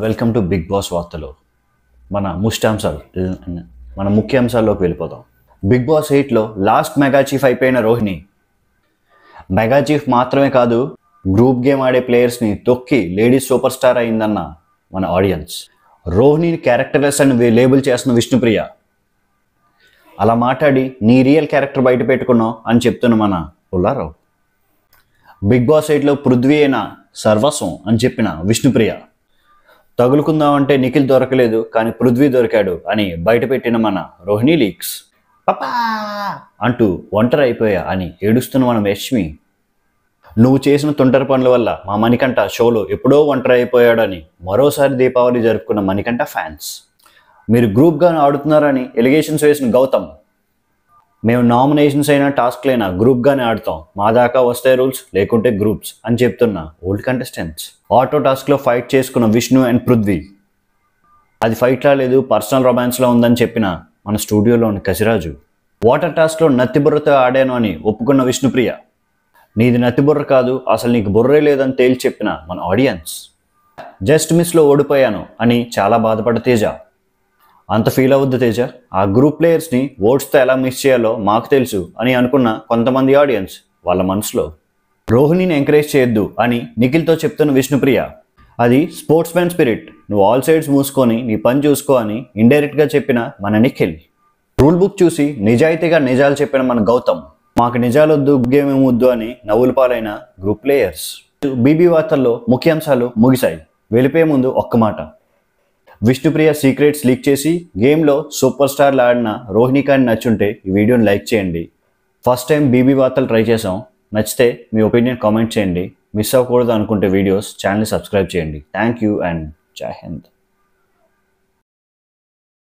Welcome to big boss వార్తలు. మన ముఖ్యాంశాల్లోకి వెళ్ళిపోదాం. బిగ్ బాస్ 8లో లాస్ట్ మెగా చీఫ్ అయిపోయిన రోహిణి. మెగా చీఫ్ మాత్రమే కాదు, గ్రూప్ గేమ్ ఆడే ప్లేయర్స్ని తొక్కి లేడీస్ సూపర్ స్టార్ అయిందన్న మన ఆడియన్స్. రోహిణిని క్యారెక్టర్లెస్ అని లేబుల్ చేస్తున్న విష్ణుప్రియ. అలా మాట్లాడి నీ రియల్ క్యారెక్టర్ బయట పెట్టుకున్నావు అని చెప్తున్న మన పుల్లారావు. బిగ్ బాస్ 8లో పృథ్వీ అయిన సర్వస్వం అని చెప్పిన విష్ణుప్రియ. తగులుకుందామంటే నిఖిల్ దొరకలేదు కానీ పృథ్వీ దొరికాడు అని బయటపెట్టిన మన రోహిణి లీక్స్. పపా అంటూ ఒంటరి అయిపోయా అని ఏడుస్తున్న మన యష్మి. నువ్వు చేసిన తొంటరి పనుల వల్ల మా మణికంఠ షోలో ఎప్పుడో ఒంటరి అయిపోయాడని మరోసారి దీపావళి జరుపుకున్న మణికంఠ ఫ్యాన్స్. మీరు గ్రూప్గా ఆడుతున్నారని ఎలిగేషన్స్ వేసిన గౌతమ్. మేము నామినేషన్స్ అయినా టాస్క్లైనా గ్రూప్గానే ఆడతాం, మా దాకా వస్తే రూల్స్ లేకుంటే గ్రూప్స్ అని చెప్తున్న ఓల్డ్ కంటెస్టెంట్స్. ఆటో టాస్క్లో ఫైట్ చేసుకున్న విష్ణు అండ్ పృథ్వీ. అది ఫైట్లా లేదు, పర్సనల్ రొమాన్స్లో ఉందని చెప్పిన మన స్టూడియోలోని కసిరాజు. వాటర్ టాస్క్లో నత్తిబుర్రతో ఆడాను అని ఒప్పుకున్న విష్ణుప్రియ. నీది నత్తిబుర్ర కాదు, అసలు నీకు బుర్రే లేదని తేల్చి చెప్పిన మన ఆడియన్స్. జస్ట్ మిస్లో ఓడిపోయాను అని చాలా బాధపడ్డ తేజ. అంత ఫీల్ అవ్వద్దు తేజ, ఆ గ్రూప్ ప్లేయర్స్ని ఓట్స్తో ఎలా మిస్ చేయాలో మాకు తెలుసు అని అనుకున్న కొంతమంది ఆడియన్స్ వాళ్ళ మనసులో. రోహిణిని ఎంకరేజ్ చేయొద్దు అని నిఖిల్తో చెప్తున్న విష్ణుప్రియ. అది స్పోర్ట్స్ మ్యాన్ స్పిరిట్, నువ్వు ఆల్ సైడ్స్ మూసుకొని నీ పని చూసుకో అని ఇండైరెక్ట్గా చెప్పిన మన నిఖిల్. రూల్ బుక్ చూసి నిజాయితీగా నిజాలు చెప్పిన మన గౌతమ్. మాకు నిజాలొద్దు, గేమ్ ఏమొద్దు అని నవ్వుల పాలైన గ్రూప్ ప్లేయర్స్. బీబీ వార్తల్లో ముఖ్యాంశాలు ముగిశాయి. వెళ్ళిపోయే ముందు ఒక్క మాట. విష్ణుప్రియ సీక్రెట్స్ లీక్ చేసి గేమ్లో సూపర్ స్టార్లు ఆడిన రోహిణి కానీ నచ్చుంటే ఈ వీడియోని లైక్ చేయండి. ఫస్ట్ టైం బీబీ వార్తలు ట్రై చేసాం, నచ్చితే మీ ఒపీనియన్ కామెంట్ చేయండి. మిస్ అవ్వకూడదు అనుకుంటే ఛానల్ని సబ్స్క్రైబ్ చేయండి. థ్యాంక్ యూ అండ్ జై హింద్.